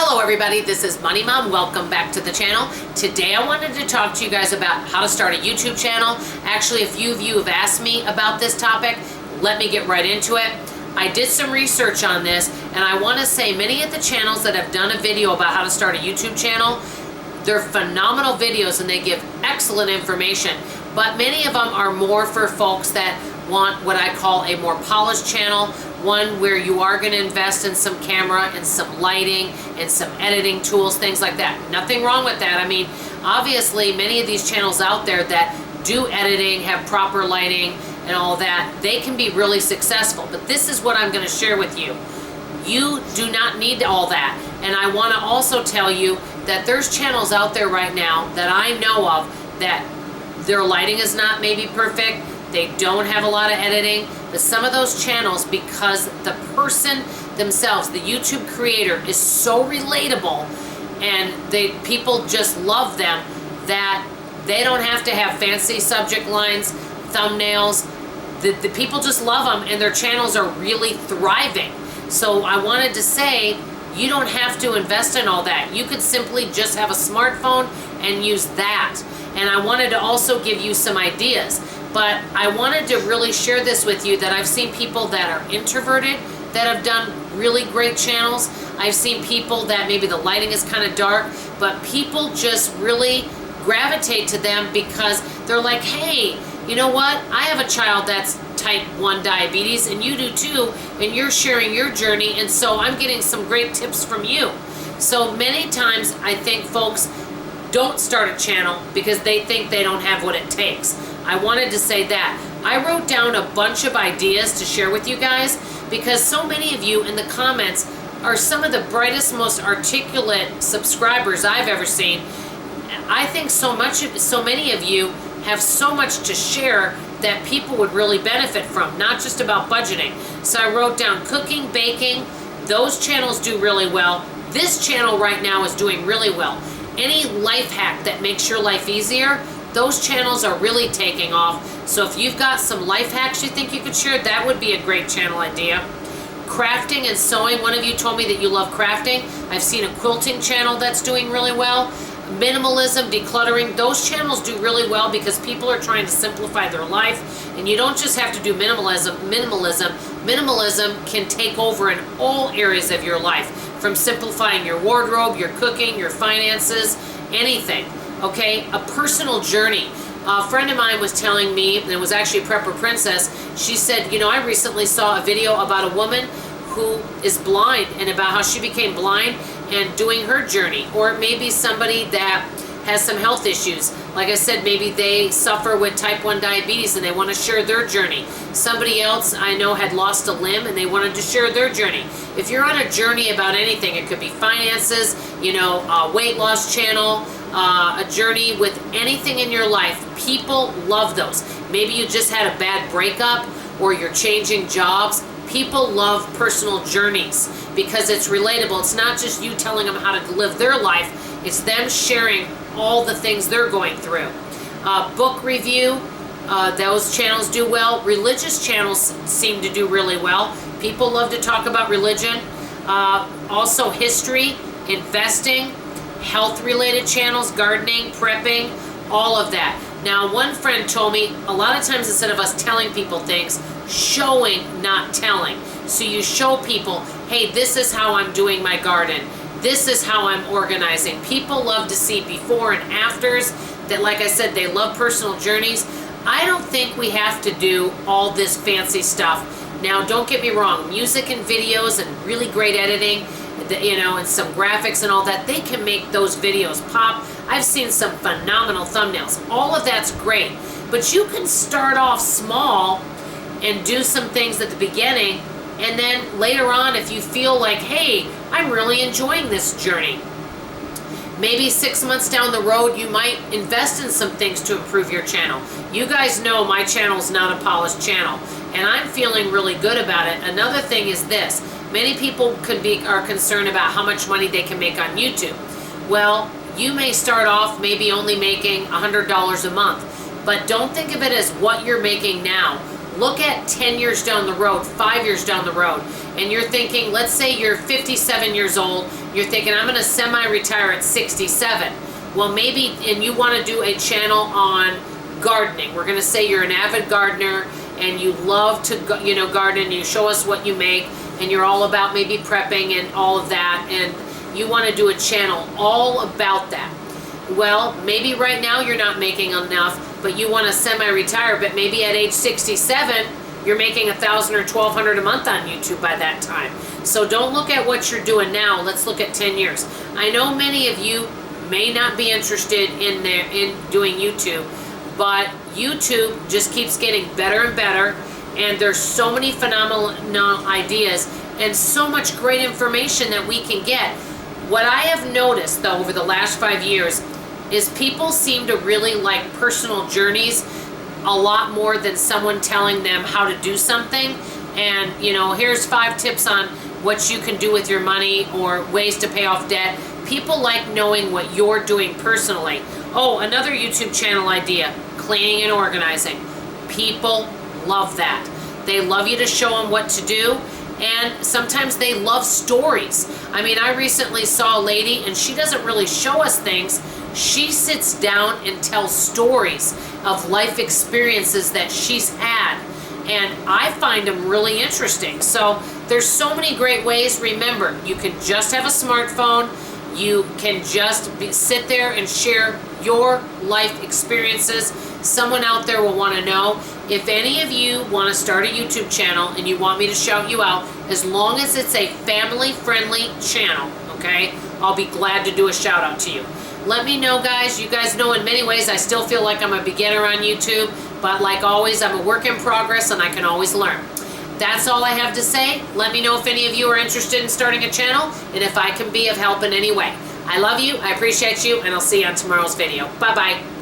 Hello everybody, this is Money Mom. Welcome back to the channel. Today I wanted to talk to you guys about how to start a YouTube channel. Actually, a few of you have asked me about this topic. Let me get right into it. I did some research on this, and I want to say many of the channels that have done a video about how to start a YouTube channel, they're phenomenal videos and they give excellent information, but many of them are more for folks that want what I call a more polished channel, one where you are going to invest in some camera and some lighting and some editing tools, things like that. Nothing wrong with that. I mean, obviously many of these channels out there that do editing, have proper lighting and all that, they can be really successful. But this is what I'm going to share with you. You do not need all that. And I want to also tell you that there's channels out there right now that I know of that their lighting is not maybe perfect. They don't have a lot of editing, but some of those channels, because the person themselves, the YouTube creator, is so relatable and people just love them that they don't have to have fancy subject lines, thumbnails. The people just love them and their channels are really thriving. So I wanted to say, you don't have to invest in all that. You could simply just have a smartphone and use that. And I wanted to also give you some ideas. But I wanted to really share this with you that I've seen people that are introverted that have done really great channels. I've seen people that maybe the lighting is kind of dark, but people just really gravitate to them because they're like, hey, you know what? I have a child that's type 1 diabetes and you do too, and you're sharing your journey, and so I'm getting some great tips from you. So many times I think folks don't start a channel because they think they don't have what it takes. I wanted to say that. I wrote down a bunch of ideas to share with you guys because so many of you in the comments are some of the brightest, most articulate subscribers I've ever seen. I think so many of you have so much to share that people would really benefit from, not just about budgeting. So I wrote down cooking, baking. Those channels do really well. This channel right now is doing really well. Any life hack that makes your life easier, those channels are really taking off. So if you've got some life hacks you think you could share, that would be a great channel idea. Crafting and sewing. One of you told me that you love crafting. I've seen a quilting channel that's doing really well. Minimalism, decluttering, those channels do really well because people are trying to simplify their life, and you don't just have to do minimalism. Minimalism can take over in all areas of your life, from simplifying your wardrobe, your cooking, your finances, anything. Okay, a personal journey. A friend of mine was telling me, and it was actually a prepper princess, she said, you know, I recently saw a video about a woman who is blind and about how she became blind and doing her journey. Or maybe somebody that has some health issues. Like I said, maybe they suffer with type 1 diabetes and they want to share their journey. Somebody else I know had lost a limb and they wanted to share their journey. If you're on a journey about anything, it could be finances, you know, a weight loss channel, a journey with anything in your life. People love those. Maybe you just had a bad breakup or you're changing jobs. People love personal journeys because it's relatable. It's not just you telling them how to live their life. It's them sharing all the things they're going through. Book review, those channels do well. Religious channels seem to do really well. People love to talk about religion. Also history, investing, health-related channels, gardening, prepping, all of that. Now, one friend told me a lot of times instead of us telling people things, showing, not telling. So you show people, hey, this is how I'm doing my garden. This is how I'm organizing. People love to see before and afters. That, like I said, they love personal journeys. I don't think we have to do all this fancy stuff. Now, don't get me wrong. Music and videos and really great editing, you know, and some graphics and all that, they can make those videos pop. I've seen some phenomenal thumbnails. All of that's great. But you can start off small and do some things at the beginning, and then later on, if you feel like, hey, I'm really enjoying this journey, maybe 6 months down the road, you might invest in some things to improve your channel. You guys know my channel's not a polished channel, and I'm feeling really good about it. Another thing is this. Many people are concerned about how much money they can make on YouTube. Well, you may start off maybe only making $100 a month, but don't think of it as what you're making now. Look at 10 years down the road, 5 years down the road, and you're thinking, let's say you're 57 years old, You're thinking, I'm going to semi-retire at 67. Well, maybe, and you want to do a channel on gardening. We're going to say you're an avid gardener and you love to, garden, and you show us what you make, and you're all about maybe prepping and all of that, and you want to do a channel all about that. Well, maybe right now you're not making enough, but you want to semi-retire, but maybe at age 67, you're making $1,000 or $1,200 a month on YouTube by that time. So don't look at what you're doing now. Let's look at 10 years. I know many of you may not be interested in doing YouTube, but YouTube just keeps getting better and better, and there's so many phenomenal ideas and so much great information that we can get. What I have noticed, though, over the last 5 years is people seem to really like personal journeys a lot more than someone telling them how to do something. And, here's 5 tips on what you can do with your money or ways to pay off debt. People like knowing what you're doing personally. Oh, another YouTube channel idea, cleaning and organizing. People love that. They love you to show them what to do, and sometimes they love stories. I mean, I recently saw a lady, and she doesn't really show us things. She sits down and tells stories of life experiences that she's had, and I find them really interesting. So there's so many great ways. Remember, you can just have a smartphone. You can just sit there and share your life experiences. Someone out there will want to know. If any of you want to start a YouTube channel and you want me to shout you out, as long as it's a family-friendly channel, okay, I'll be glad to do a shout out to you. Let me know, guys. You guys know in many ways I still feel like I'm a beginner on YouTube, but like always, I'm a work in progress and I can always learn. That's all I have to say. Let me know if any of you are interested in starting a channel and if I can be of help in any way. I love you, I appreciate you, and I'll see you on tomorrow's video. Bye-bye.